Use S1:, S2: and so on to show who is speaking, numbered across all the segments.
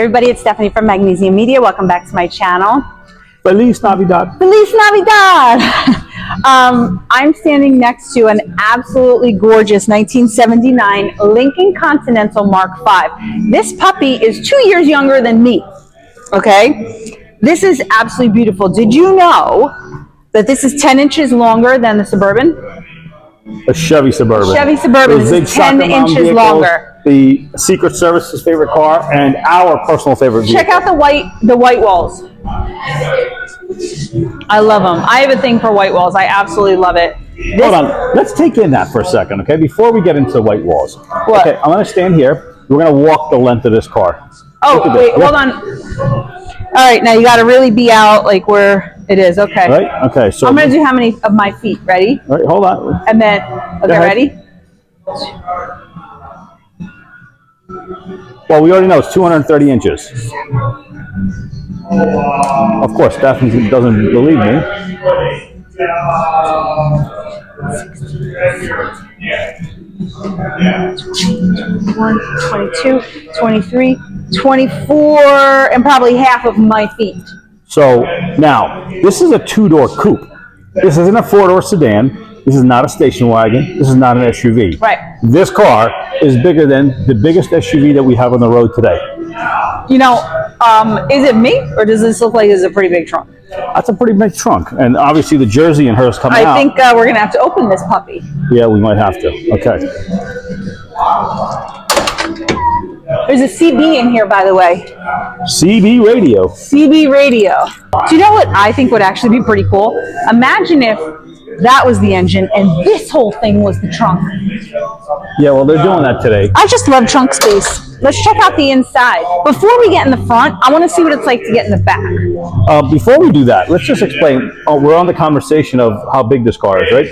S1: everybody, it's Stephanie from Magnesium Media. Welcome back to my channel.
S2: Feliz Navidad.
S1: Feliz Navidad! I'm standing next to an absolutely gorgeous 1979 Lincoln Continental Mark V. This puppy is 2 years younger than me, okay? This is absolutely beautiful. Did you know that this is 10 inches longer than the Suburban?
S2: A Chevy Suburban.
S1: Chevy Suburban is 10 inches longer.
S2: The Secret Service's favorite car and our personal favorite vehicle.
S1: Check out the white walls. I love them. I have a thing for white walls. I absolutely love it.
S2: Hold on. Let's take in that for a second, okay? Before we get into the white walls.
S1: What?
S2: Okay, I'm going to stand here. We're going to walk the length of this car.
S1: Oh, wait, hold on. All right, now you got to really be out like where it is. Okay.
S2: Right? Okay. So
S1: I'm going to do how many of my feet. Ready?
S2: All right, hold on.
S1: And then, okay, ready?
S2: Well, we already know it's 230 inches. Of course, Stephanie doesn't believe me.
S1: 22, 23, 24, and probably half of my feet.
S2: So now, this is a two-door coupe. This isn't a four-door sedan. This is not a station wagon. This is not an SUV.
S1: Right.
S2: This car is bigger than the biggest SUV that we have on the road today.
S1: You know, is it me, or does this look like it's a pretty big trunk?
S2: That's a pretty big trunk. And obviously the Jersey in hers coming out.
S1: I think we're going to have to open this puppy.
S2: Yeah, we might have to. Okay.
S1: There's a CB in here, by the way.
S2: CB radio.
S1: CB radio. Do you know what I think would actually be pretty cool? Imagine if that was the engine and this whole thing was the trunk.
S2: Yeah, well, they're doing that today.
S1: I just love trunk space. Let's check out the inside. Before we get in the front, I want to see what it's like to get in the back.
S2: Before we do that, let's just explain. We're on the conversation of how big this car is, right?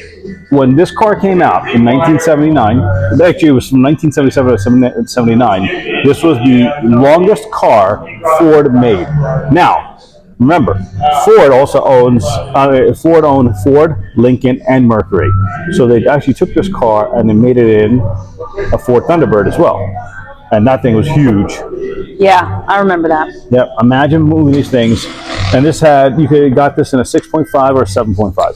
S2: When this car came out in 1979, actually it was from 1977 to 79, this was the longest car Ford made. Now, remember, Ford also owns, Ford owned Ford, Lincoln, and Mercury. So they actually took this car and they made it in a Ford Thunderbird as well. And that thing was huge.
S1: Yeah, I remember that.
S2: Yep, imagine moving these things. And this had, you could have got this in a 6.5 or a 7.5.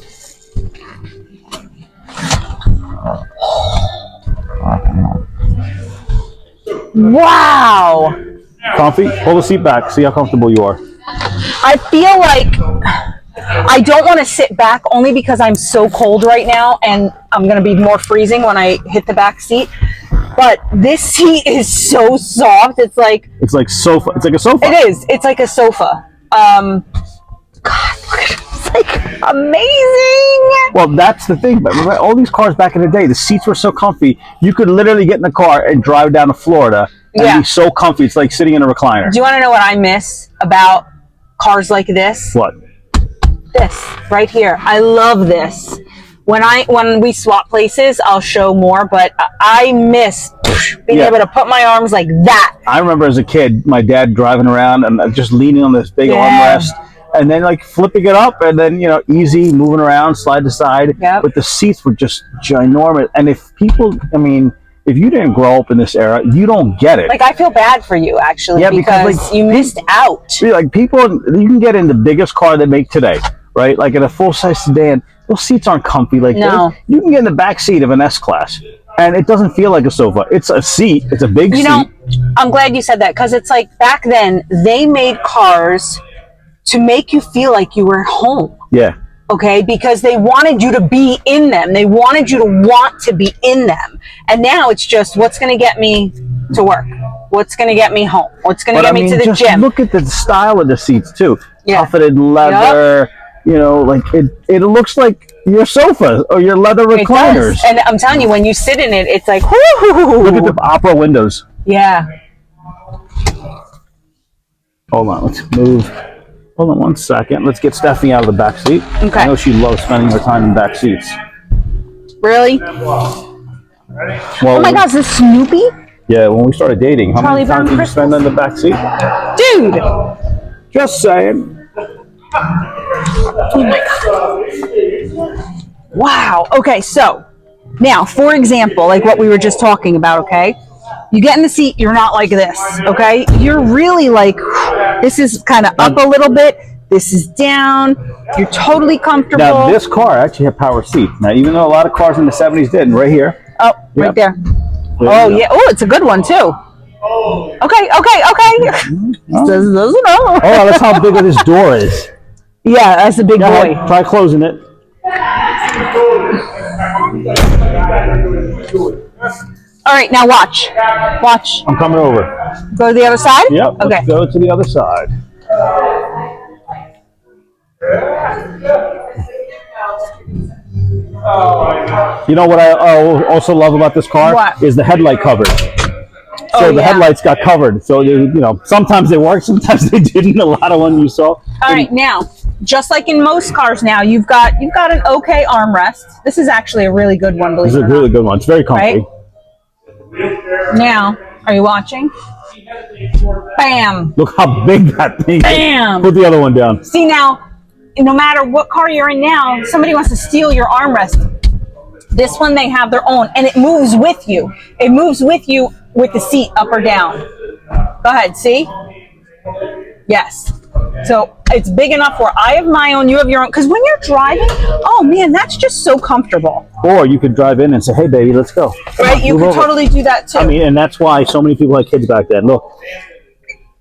S1: Wow.
S2: Comfy? Pull the seat back, see how comfortable you are.
S1: I feel like I don't want to sit back only because I'm so cold right now and I'm going to be more freezing when I hit the back seat. But this seat is so soft. It's like
S2: sofa. It's like a sofa.
S1: It is. It's like a sofa. God, look at it. It's like amazing.
S2: Well, that's the thing. But remember, all these cars back in the day, the seats were so comfy. You could literally get in the car and drive down to Florida and be so comfy. It's like sitting in a recliner.
S1: Do you want to know what I miss about cars like this?
S2: What?
S1: This right here. I love this. When we swap places, I'll show more, but I miss being able to put my arms like that.
S2: I remember as a kid, my dad driving around and just leaning on this big armrest and then like flipping it up and then, you know, easy, moving around, slide to side.
S1: Yep.
S2: But the seats were just ginormous. And if people, I mean, if you didn't grow up in this era, you don't get it.
S1: Like, I feel bad for you, actually, because like, you missed out.
S2: Like, people, you can get in the biggest car they make today, right? Like in a full-size sedan, those seats aren't comfy like this. You can get in the back seat of an S-Class, and it doesn't feel like a sofa. It's a seat. It's a big seat. You know,
S1: I'm glad you said that, because it's like back then, they made cars to make you feel like you were home.
S2: Yeah.
S1: Okay? Because they wanted you to be in them. They wanted you to want to be in them. And now it's just, what's going to get me to work? What's going to get me home? What's going to get me to the gym?
S2: Look at the style of the seats, too. Tufted leather. Yep. You know, like it looks like your sofa or your leather recliners.
S1: And I'm telling you, when you sit in it, it's like, whoo!
S2: Look at the opera windows.
S1: Yeah.
S2: Hold on, let's move. Hold on 1 second. Let's get Stephanie out of the back seat.
S1: Okay.
S2: I know she loves spending her time in back seats.
S1: Really?
S2: Well,
S1: oh my gosh, this Snoopy?
S2: Yeah, when we started dating, how many times did you spend in the back seat?
S1: Dude!
S2: Just saying.
S1: Oh my God. Wow. Okay, so now, for example, like what we were just talking about, okay? You get in the seat, you're not like this, okay? You're really like, this is kind of up a little bit. This is down. You're totally comfortable.
S2: Now, this car actually had power seat. Now, even though a lot of cars in the 70s didn't, right here.
S1: Oh, right there. Oh, yeah. Oh, it's a good one, too. Okay. Doesn't know.
S2: Oh, that's how big of this door is.
S1: Yeah, that's a big boy.
S2: Try closing it.
S1: All right, now watch. Watch.
S2: I'm coming over.
S1: Go to the other side?
S2: Yep.
S1: Okay.
S2: Let's go to the other side. You know what I also love about this car?
S1: What?
S2: Is the headlight coverage. So the headlights got covered. So, sometimes they worked, sometimes they didn't. A lot of them you saw.
S1: All right, now, just like in most cars now, you've got an okay armrest. This is actually a really good one, believe it or not.
S2: This is a really good one. It's very comfy.
S1: Right? Now, are you watching? Bam!
S2: Look how big that thing is.
S1: Bam!
S2: Put the other one down.
S1: See now, no matter what car you're in now, somebody wants to steal your armrest. This one, they have their own, and it moves with you. It moves with you with the seat up or down. Go ahead, see? Yes. So it's big enough where I have my own, you have your own. Because when you're driving, oh man, that's just so comfortable.
S2: Or you could drive in and say, hey baby, let's go.
S1: Right, you could totally do that too.
S2: I mean, and that's why so many people had kids back then. Look,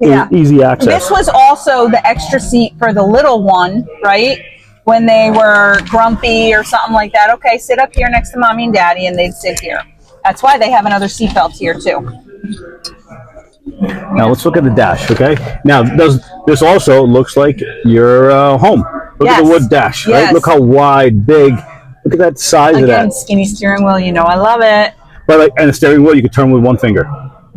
S1: yeah.
S2: Easy access.
S1: This was also the extra seat for the little one, right? When they were grumpy or something like that. Okay, sit up here next to mommy and daddy, and they'd sit here. That's why they have another seatbelt here too.
S2: Now let's look at the dash, okay? Now this also looks like your home. Look at the wood dash, right? Look how wide, big. Look at that size of that.
S1: Again, skinny steering wheel, you know I love it.
S2: But and the steering wheel you can turn with one finger.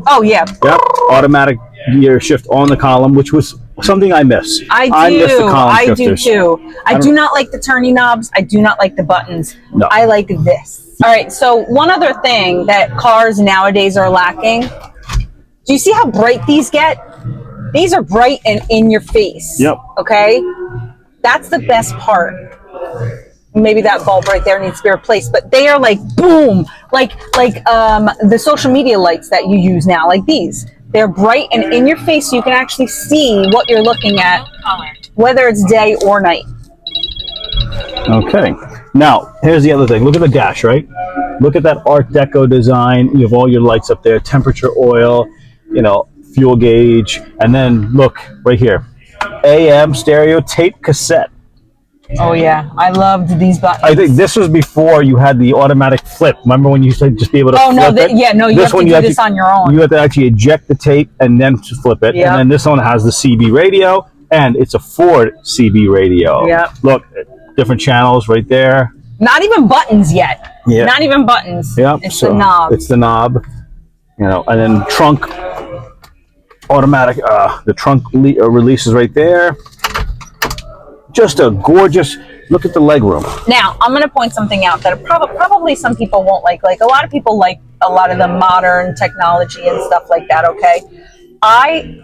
S1: Oh yeah.
S2: Yep. Automatic gear shift on the column, which was something I miss.
S1: I
S2: miss the column
S1: I
S2: shifters.
S1: do too. I do not like the turny knobs. I do not like the buttons.
S2: No.
S1: I like this. All right, so one other thing that cars nowadays are lacking. Do you see how bright these get? These are bright and in your face.
S2: Yep.
S1: Okay? That's the best part. Maybe that bulb right there needs to be replaced, but they are like boom, like the social media lights that you use now, like these. They're bright and in your face, so you can actually see what you're looking at, whether it's day or night.
S2: Okay. Now, here's the other thing. Look at the dash, right? Look at that Art Deco design. You have all your lights up there, temperature, oil, fuel gauge, and then look right here. AM stereo tape cassette.
S1: Oh yeah, I loved these buttons.
S2: I think this was before you had the automatic flip. Remember when you used to just be able to flip it?
S1: Yeah, no, you have to do this on your own.
S2: You have to actually eject the tape and then flip it. Yep. And then this one has the CB radio, and it's a Ford CB radio.
S1: Yep.
S2: Look, different channels right there.
S1: Not even buttons yet.
S2: Yeah.
S1: Not even buttons.
S2: Yep.
S1: It's the knob.
S2: It's the knob. And then trunk automatic. The trunk releases right there. Just a gorgeous. Look at the leg room. Now
S1: I'm going to point something out that probably some people won't like. Like a lot of people like a lot of the modern technology and stuff like that. Okay, I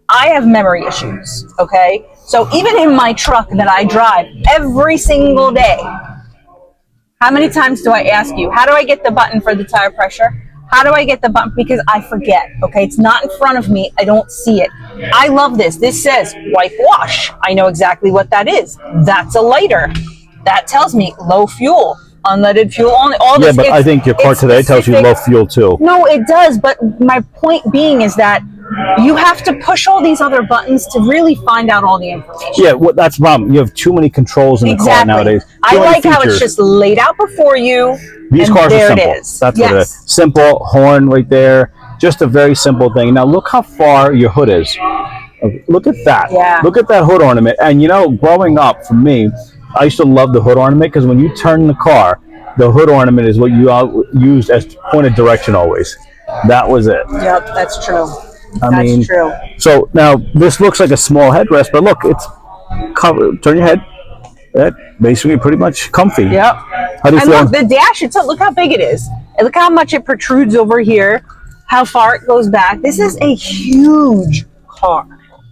S1: have memory issues. Okay, so even in my truck that I drive every single day, how many times do I ask you, how do I get the button for the tire pressure? How do I get the button? Because I forget, okay? It's not in front of me. I don't see it. I love this. This says wipe wash. I know exactly what that is. That's a lighter. That tells me low fuel, unleaded fuel, all this.
S2: Yeah, but I think your car today tells you low fuel too.
S1: No, it does. But my point being is that you have to push all these other buttons to really find out all the information.
S2: Yeah, that's the problem. You have too many controls in the car nowadays.
S1: I like how it's just laid out before you.
S2: These cars are simple.
S1: It is.
S2: That's what it is. Simple, horn right there. Just a very simple thing. Now look how far your hood is. Look at that.
S1: Yeah.
S2: Look at that hood ornament. And growing up, for me, I used to love the hood ornament because when you turn the car, the hood ornament is what you used as point of direction always. That was it.
S1: Yep, that's true.
S2: That's true. So now this looks like a small headrest, but look, it's covered. Turn your head. That basically pretty much comfy.
S1: Yep.
S2: How do you feel?
S1: Look, the dash itself, look how big it is. And look how much it protrudes over here, how far it goes back. This is a huge car.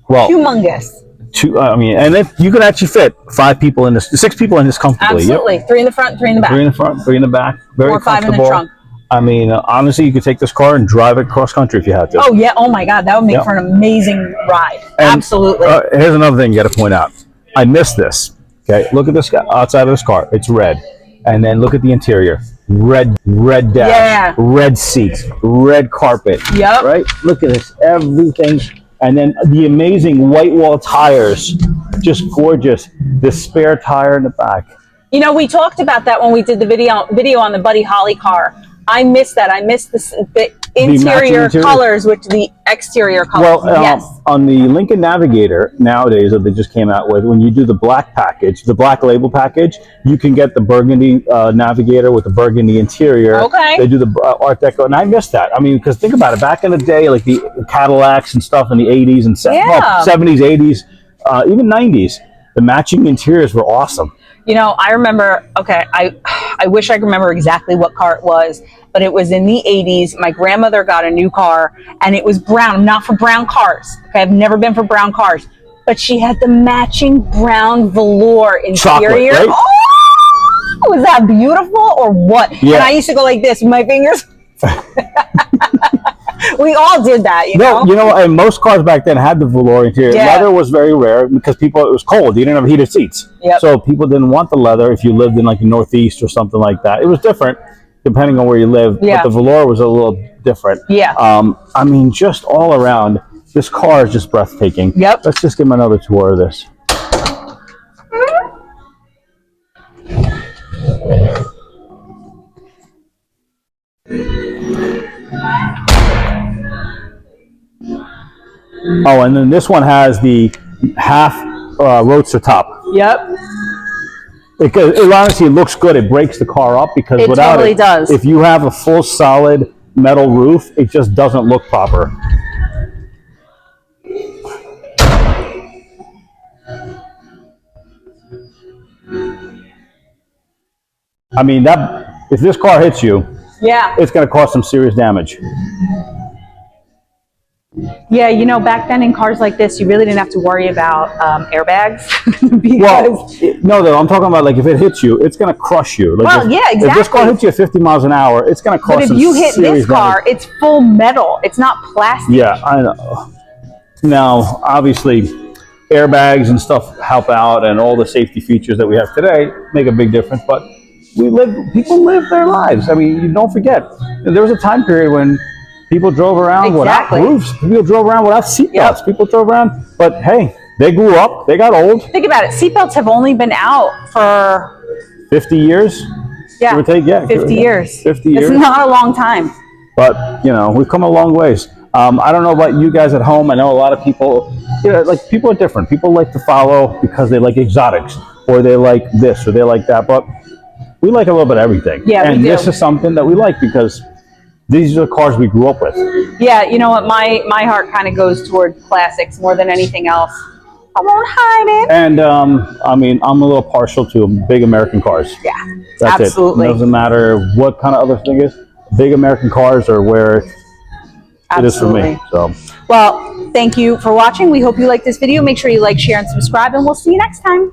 S1: Well, humongous.
S2: And if you could actually fit 5 people in this, 6 people in this comfortably.
S1: Absolutely. Yep. 3 in the front, 3 in the back.
S2: 3 in the front, 3 in the back. Very
S1: 4 or 5
S2: comfortable.
S1: in the trunk.
S2: I mean, honestly, you could take this car and drive it cross country if you had to.
S1: Oh yeah. Oh my God, that would make
S2: Yep.
S1: for an amazing ride.
S2: And,
S1: Absolutely.
S2: Here's another thing you got to point out. I missed this. Okay, look at this outside of this car. It's red, and then look at the interior. Red dash,
S1: Yeah.
S2: red seats, red carpet.
S1: Yep.
S2: Right. Look at this. Everything, and then the amazing white wall tires, just gorgeous. The spare tire in the back.
S1: You know, we talked about that when we did the video on the Buddy Holly car. I missed that. I missed the interior colors with the exterior colors.
S2: Well,
S1: yes.
S2: On the Lincoln Navigator nowadays that they just came out with, when you do the black package, the black label package, you can get the burgundy Navigator with the burgundy interior.
S1: Okay.
S2: They do the Art Deco, and I missed that. I mean, because think about it, back in the day, like the Cadillacs and stuff in the 80s and 70s, 80s, even 90s, the matching interiors were awesome.
S1: You know, I remember, okay, I wish I could remember exactly what car it was, but it was in the 80s. My grandmother got a new car, and it was brown. I'm not for brown cars. Okay, I've never been for brown cars. But she had the matching brown velour interior.
S2: Chocolate, right?
S1: Oh, was that beautiful or what?
S2: Yeah.
S1: And I used to go like this with my fingers. We all did that, you know?
S2: You know, and most cars back then had the velour interior.
S1: Yeah.
S2: Leather was very rare because it was cold. You didn't have heated seats.
S1: Yep.
S2: So people didn't want the leather if you lived in like the Northeast or something like that. It was different depending on where you lived,
S1: Yeah.
S2: but the velour was a little different.
S1: Yeah.
S2: I mean, just all around, this car is just breathtaking.
S1: Yep.
S2: Let's just give them another tour of this. Oh, and then this one has the half roadster top.
S1: Yep.
S2: Because it honestly looks good. It breaks the car up because
S1: It
S2: without
S1: totally
S2: it,
S1: does.
S2: if you have a full solid metal roof, it just doesn't look proper. I mean, that if this car hits you,
S1: Yeah.
S2: it's going to cause some serious damage.
S1: Yeah, you know, back then in cars like this, you really didn't have to worry about airbags. because
S2: No, I'm talking about like if it hits you, it's going to crush you. Like
S1: Well, yeah,
S2: If this car
S1: exactly.
S2: hits you at 50 miles an hour, it's going to cause
S1: But if
S2: some
S1: you hit
S2: serious
S1: this car,
S2: damage.
S1: it's full metal. It's not plastic.
S2: Yeah, I know. Now, obviously, airbags and stuff help out, and all the safety features that we have today make a big difference. But people live their lives. I mean, you don't forget, there was a time period when people drove around
S1: Exactly.
S2: without roofs. People drove around without seatbelts.
S1: Yep.
S2: People drove around, but hey, they grew up. They got old.
S1: Think about it. Seatbelts have only been out for
S2: 50 years.
S1: yeah,
S2: Give or take, yeah,
S1: 50 years.
S2: 50 years.
S1: It's not a long time.
S2: But, you know, we've come a long ways. I don't know about you guys at home. I know a lot of people, like people are different. People like to follow because they like exotics, or they like this, or they like that. But we like a little bit of everything.
S1: Yeah,
S2: and
S1: we do.
S2: this is something that we like because these are the cars we grew up with.
S1: Yeah, you know what? My heart kind of goes toward classics more than anything else. I won't hide it.
S2: And, I mean, I'm a little partial to big American cars.
S1: Yeah,
S2: That's
S1: absolutely.
S2: It doesn't matter what kind of other thing is. Big American cars are where it is for me. So,
S1: well, thank you for watching. We hope you liked this video. Make sure you like, share, and subscribe, and we'll see you next time.